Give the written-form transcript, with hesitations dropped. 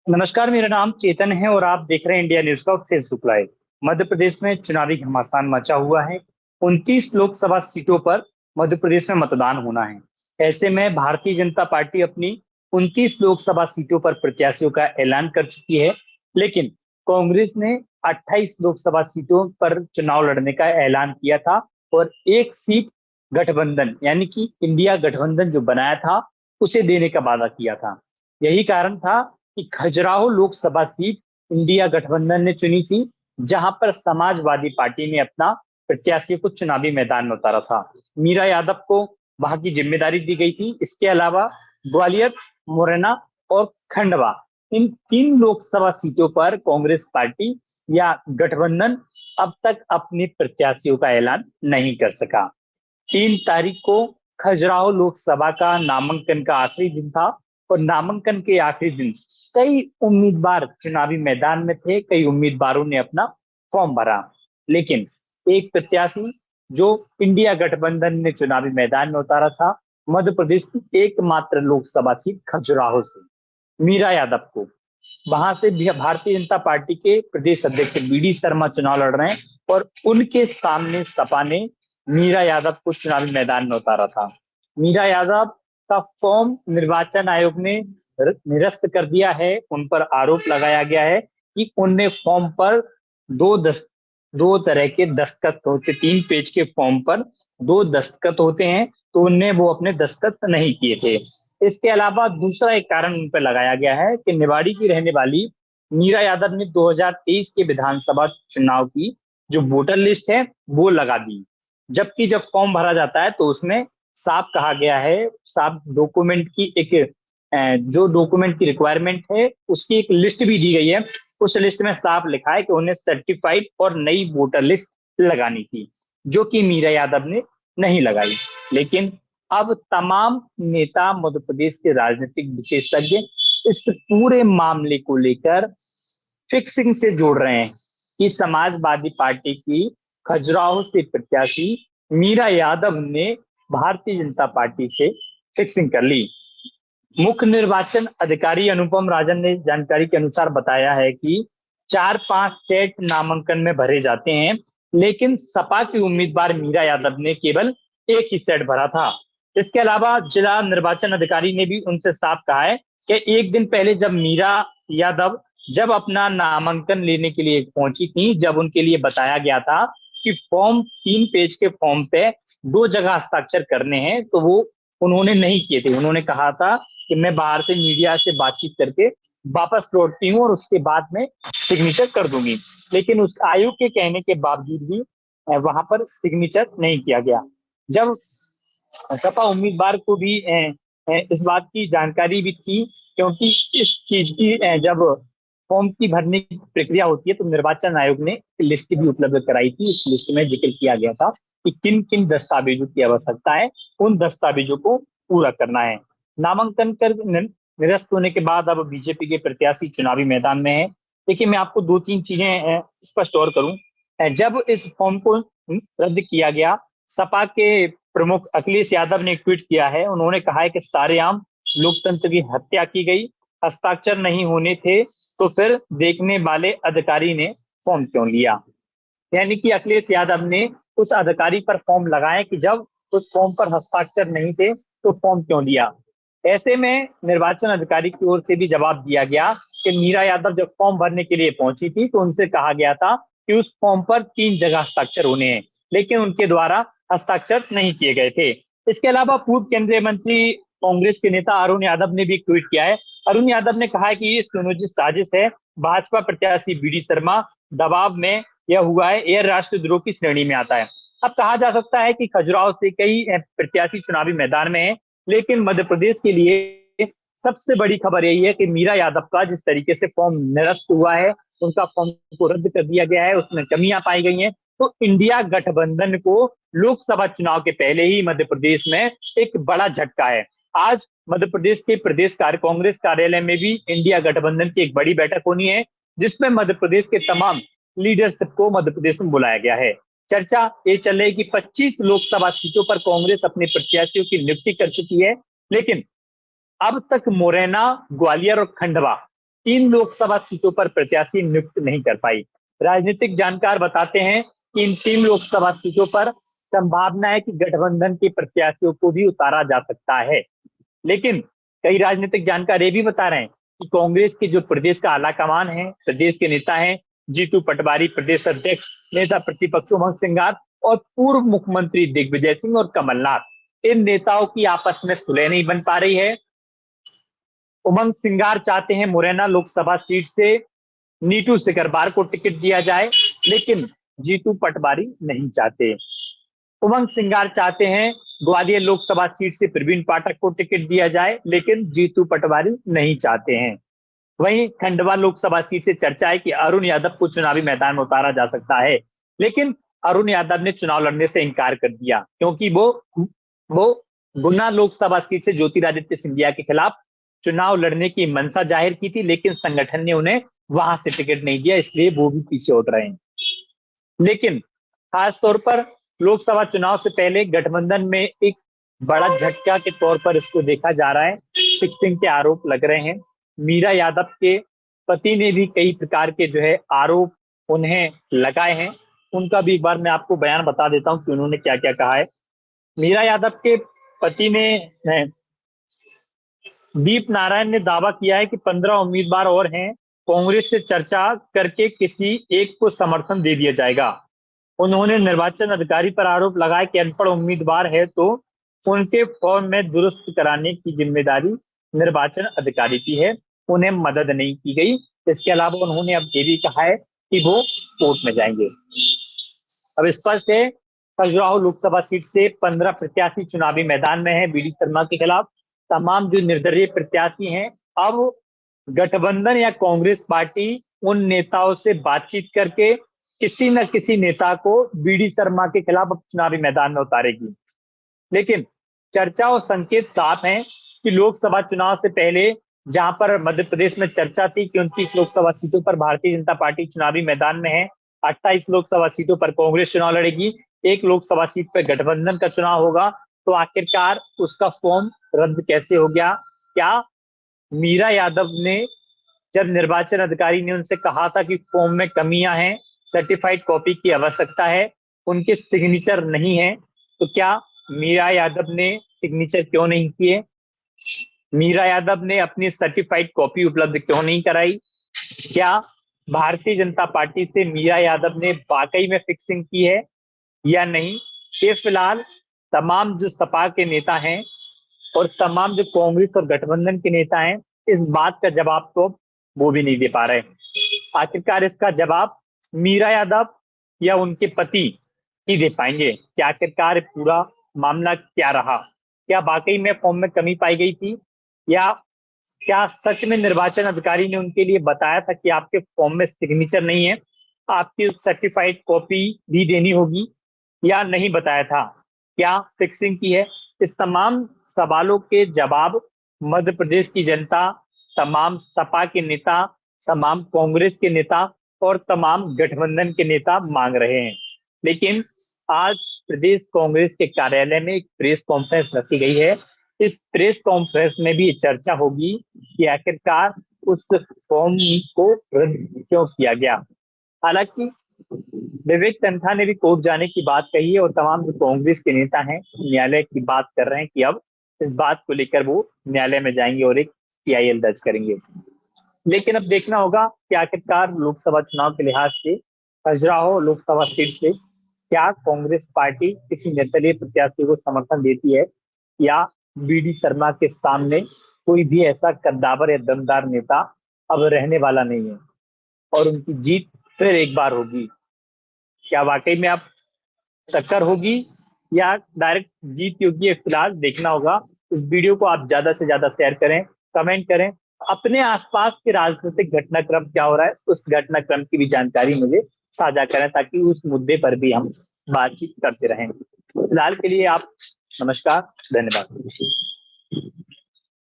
नमस्कार, मेरा नाम चेतन है और आप देख रहे हैं इंडिया न्यूज का फेसबुक लाइव। मध्य प्रदेश में चुनावी घमासान मचा हुआ है। 29 लोकसभा सीटों पर मध्य प्रदेश में मतदान होना है। ऐसे में भारतीय जनता पार्टी अपनी 29 लोकसभा सीटों पर प्रत्याशियों का ऐलान कर चुकी है। लेकिन कांग्रेस ने 28 लोकसभा सीटों पर चुनाव लड़ने का ऐलान किया था और एक सीट गठबंधन यानी कि इंडिया गठबंधन जो बनाया था उसे देने का वादा किया था। यही कारण था कि खजुराहो लोकसभा सीट इंडिया गठबंधन ने चुनी थी, जहां पर समाजवादी पार्टी ने अपना प्रत्याशी को चुनावी मैदान में उतारा था। मीरा यादव को वहां की जिम्मेदारी दी गई थी। इसके अलावा ग्वालियर, मुरैना और खंडवा, इन तीन लोकसभा सीटों पर कांग्रेस पार्टी या गठबंधन अब तक अपने प्रत्याशियों का ऐलान नहीं कर सका। 3 तारीख को खजुराहो लोकसभा का नामांकन का आखिरी दिन था और नामांकन के आखिरी दिन कई उम्मीदवार चुनावी मैदान में थे। कई उम्मीदवारों ने अपना फॉर्म भरा, लेकिन एक प्रत्याशी जो इंडिया गठबंधन ने चुनावी मैदान में उतारा था, मध्य प्रदेश की एकमात्र लोकसभा सीट खजुराहो से, मीरा यादव को, वहां से भारतीय जनता पार्टी के प्रदेश अध्यक्ष बी डी शर्मा चुनाव लड़ रहे हैं और उनके सामने सपा ने मीरा यादव को चुनावी मैदान में उतारा था। मीरा यादव का फॉर्म निर्वाचन आयोग ने निरस्त कर दिया है। उन पर आरोप लगाया गया है कि उनने फॉर्म पर दो दस्त दो तरह के दस्तखत होते, 3 पेज के फॉर्म पर 2 दस्तखत होते हैं, तो उनने वो अपने दस्तखत नहीं किए थे। इसके अलावा दूसरा एक कारण उन पर लगाया गया है कि निवाड़ी की रहने वाली मीरा यादव ने 2023 के विधानसभा चुनाव की जो वोटर लिस्ट है वो लगा दी, जबकि जब फॉर्म भरा जाता है तो उसमें साफ कहा गया है, साफ डॉक्यूमेंट की एक जो डॉक्यूमेंट की रिक्वायरमेंट है उसकी एक लिस्ट भी दी गई है। उस लिस्ट में साफ लिखा है कि उन्हें सर्टिफाइड और नई वोटर लिस्ट लगानी थी, जो कि मीरा यादव ने नहीं लगाई। लेकिन अब तमाम नेता, मध्य प्रदेश के राजनीतिक विशेषज्ञ इस पूरे मामले को लेकर फिक्सिंग से जोड़ रहे हैं कि समाजवादी पार्टी की खजुराहो से प्रत्याशी मीरा यादव ने भारतीय जनता पार्टी से फिक्सिंग कर ली। मुख्य निर्वाचन अधिकारी अनुपम राजन ने जानकारी के अनुसार बताया है कि 4-5 सेट नामांकन में भरे जाते हैं, लेकिन सपा की उम्मीदवार मीरा यादव ने केवल एक ही सेट भरा था। इसके अलावा जिला निर्वाचन अधिकारी ने भी उनसे साफ कहा है कि एक दिन पहले जब मीरा यादव अपना नामांकन लेने के लिए पहुंची थी, जब उनके लिए बताया गया था कि फॉर्म 3 पेज के फॉर्म पे 2 जगह हस्ताक्षर करने हैं, तो वो उन्होंने नहीं किए थे। उन्होंने कहा था कि मैं बाहर से मीडिया से बातचीत करके वापस लौटती हूँ और उसके बाद में सिग्नेचर कर दूंगी, लेकिन उस आयोग के कहने के बावजूद भी वहां पर सिग्नेचर नहीं किया गया। जब सपा उम्मीदवार को भी इस बात की जानकारी भी थी, क्योंकि इस चीज की जब फॉर्म की भरने की प्रक्रिया होती है तो निर्वाचन आयोग ने लिस्ट भी उपलब्ध कराई थी। इस लिस्ट में जिक्र किया गया था कि किन किन दस्तावेजों की आवश्यकता है, उन दस्तावेजों को पूरा करना है। नामांकन कर निरस्त होने के बाद अब बीजेपी के प्रत्याशी चुनावी मैदान में है। देखिए, मैं आपको 2-3 चीजें स्पष्ट और करूं। जब इस फॉर्म को रद्द किया गया, सपा के प्रमुख अखिलेश यादव ने ट्वीट किया है। उन्होंने कहा है कि सारेआम लोकतंत्र की हत्या की गई, हस्ताक्षर नहीं होने थे तो फिर देखने वाले अधिकारी ने फॉर्म क्यों लिया। यानी कि अखिलेश यादव ने उस अधिकारी पर फॉर्म लगाए कि जब उस फॉर्म पर हस्ताक्षर नहीं थे तो फॉर्म क्यों लिया। ऐसे में निर्वाचन अधिकारी की ओर से भी जवाब दिया गया कि मीरा यादव जब फॉर्म भरने के लिए पहुंची थी तो उनसे कहा गया था कि उस फॉर्म पर 3 जगह हस्ताक्षर होने हैं, लेकिन उनके द्वारा हस्ताक्षर नहीं किए गए थे। इसके अलावा पूर्व केंद्रीय मंत्री कांग्रेस के नेता अरुण यादव ने भी एक ट्वीट किया है। अरुण यादव ने कहा है कि ये सुनियोजित साजिश है। भाजपा प्रत्याशी बी डी शर्मा दबाव में यह हुआ है, यह राष्ट्रद्रोह की श्रेणी में आता है। अब कहा जा सकता है कि खजुराहो से कई प्रत्याशी चुनावी मैदान में है, लेकिन मध्य प्रदेश के लिए सबसे बड़ी खबर यही है कि मीरा यादव का जिस तरीके से फॉर्म निरस्त हुआ है, उनका फॉर्म को रद्द कर दिया गया है, उसमें कमियां पाई गई हैं, तो इंडिया गठबंधन को लोकसभा चुनाव के पहले ही मध्य प्रदेश में एक बड़ा झटका है। आज मध्य प्रदेश के प्रदेश कांग्रेस कार्यालय में भी इंडिया गठबंधन की एक बड़ी बैठक होनी है, जिसमें मध्य प्रदेश के तमाम लीडरशिप को मध्य प्रदेश में बुलाया गया है। चर्चा ये चल रही है कि 25 लोकसभा सीटों पर कांग्रेस अपने प्रत्याशियों की नियुक्ति कर चुकी है, लेकिन अब तक मुरैना, ग्वालियर और खंडवा, 3 लोकसभा सीटों पर प्रत्याशी नियुक्त नहीं कर पाई। राजनीतिक जानकार बताते हैं कि इन 3 लोकसभा सीटों पर संभावना है कि गठबंधन के प्रत्याशियों को भी उतारा जा सकता है। लेकिन कई राजनीतिक जानकार ये भी बता रहे हैं कि कांग्रेस के जो प्रदेश का आलाकमान है, प्रदेश के नेता हैं, जीतू पटवारी प्रदेश अध्यक्ष, नेता प्रतिपक्ष उमंग सिंगार और पूर्व मुख्यमंत्री दिग्विजय सिंह और कमलनाथ, इन नेताओं की आपस में सुलह नहीं बन पा रही है। उमंग सिंगार चाहते हैं मुरैना लोकसभा सीट से नीतू सिकरबार को टिकट दिया जाए, लेकिन जीतू पटवारी नहीं चाहते। उमंग सिंगार चाहते हैं ग्वालियर लोकसभा सीट से प्रवीण पाठक को टिकट दिया जाए, लेकिन जीतू पटवारी नहीं चाहते हैं। वहीं खंडवा लोकसभा सीट से चर्चा है कि अरुण यादव को चुनावी मैदान में उतारा जा सकता है, लेकिन अरुण यादव ने चुनाव लड़ने से इनकार कर दिया, क्योंकि वो गुना लोकसभा सीट से ज्योतिरादित्य सिंधिया के खिलाफ चुनाव लड़ने की मंशा जाहिर की थी, लेकिन संगठन ने उन्हें वहां से टिकट नहीं दिया, इसलिए वो भी पीछे हट रहे हैं। लेकिन खासतौर पर लोकसभा चुनाव से पहले गठबंधन में एक बड़ा झटका के तौर पर इसको देखा जा रहा है। फिक्सिंग के आरोप लग रहे हैं। मीरा यादव के पति ने भी कई प्रकार के जो है आरोप उन्हें लगाए हैं। उनका भी एक बार मैं आपको बयान बता देता हूं कि उन्होंने क्या क्या कहा है। मीरा यादव के पति ने दीप नारायण ने दावा किया है कि 15 उम्मीदवार और हैं, कांग्रेस से चर्चा करके किसी एक को समर्थन दे दिया जाएगा। उन्होंने निर्वाचन अधिकारी पर आरोप लगाया कि अनपढ़ उम्मीदवार है तो उनके फॉर्म में दुरुस्त कराने की जिम्मेदारी निर्वाचन अधिकारी की है, उन्हें मदद नहीं की गई। इसके अलावा उन्होंने अब ये भी कहा है कि वो कोर्ट में जाएंगे। अब स्पष्ट है, खजुराहो लोकसभा सीट से 15 प्रत्याशी चुनावी मैदान में है बीडी शर्मा के खिलाफ। तमाम जो निर्दलीय प्रत्याशी हैं, अब गठबंधन या कांग्रेस पार्टी उन नेताओं से बातचीत करके किसी न किसी नेता को बीडी शर्मा के खिलाफ अब चुनावी मैदान में उतारेगी। लेकिन चर्चा और संकेत साफ हैं कि लोकसभा चुनाव से पहले जहां पर मध्य प्रदेश में चर्चा थी कि 29 लोकसभा सीटों पर भारतीय जनता पार्टी चुनावी मैदान में है, 28 लोकसभा सीटों पर कांग्रेस चुनाव लड़ेगी, 1 लोकसभा सीट पर गठबंधन का चुनाव होगा, तो आखिरकार उसका फॉर्म रद्द कैसे हो गया? क्या मीरा यादव ने जब निर्वाचन अधिकारी ने उनसे कहा था कि फॉर्म में कमियां हैं, सर्टिफाइड कॉपी की आवश्यकता है, उनके सिग्नेचर नहीं है, तो क्या मीरा यादव ने सिग्नेचर क्यों नहीं किए? मीरा यादव ने अपनी सर्टिफाइड कॉपी उपलब्ध क्यों नहीं कराई? क्या भारतीय जनता पार्टी से मीरा यादव ने वाकई में फिक्सिंग की है या नहीं? ये फिलहाल तमाम जो सपा के नेता हैं और तमाम जो कांग्रेस और गठबंधन के नेता हैं, इस बात का जवाब तो वो भी नहीं दे पा रहे। आखिरकार इसका जवाब मीरा यादव या उनके पति ही दे पाएंगे कि आखिरकार पूरा मामला क्या रहा। क्या वाकई में फॉर्म में कमी पाई गई थी, या क्या सच में निर्वाचन अधिकारी ने उनके लिए बताया था कि आपके फॉर्म में सिग्नेचर नहीं है, आपकी सर्टिफाइड कॉपी भी देनी होगी, या नहीं बताया था? क्या फिक्सिंग की है? इस तमाम सवालों के जवाब मध्य प्रदेश की जनता, तमाम सपा के नेता, तमाम कांग्रेस के नेता और तमाम गठबंधन के नेता मांग रहे हैं। लेकिन आज प्रदेश कांग्रेस के कार्यालय में एक प्रेस कॉन्फ्रेंस रखी गई है। इस प्रेस कॉन्फ्रेंस में भी चर्चा होगी कि आखिरकार उस फॉर्म को रद्द क्यों किया गया। हालांकि विवेक तन्खा ने भी कोर्ट जाने की बात कही है और तमाम जो कांग्रेस के नेता हैं न्यायालय की बात कर रहे हैं कि अब इस बात को लेकर वो न्यायालय में जाएंगे और एक सीआईएल दर्ज करेंगे। लेकिन अब देखना होगा कि आखिरकार लोकसभा चुनाव के लिहाज से खजुराहो लोकसभा सीट से क्या कांग्रेस पार्टी किसी निर्दलीय प्रत्याशी को समर्थन देती है, या बीडी शर्मा के सामने कोई भी ऐसा कद्दावर या दमदार नेता अब रहने वाला नहीं है और उनकी जीत फिर एक बार होगी। क्या वाकई में अब टक्कर होगी या डायरेक्ट जीत होगी? फिलहाल देखना होगा। इस वीडियो को आप ज्यादा से ज्यादा शेयर करें, कमेंट करें, अपने आसपास के राजनीतिक घटनाक्रम क्या हो रहा है उस घटनाक्रम की भी जानकारी मुझे साझा करें, ताकि उस मुद्दे पर भी हम बातचीत करते रहें। फिलहाल के लिए आप नमस्कार, धन्यवाद।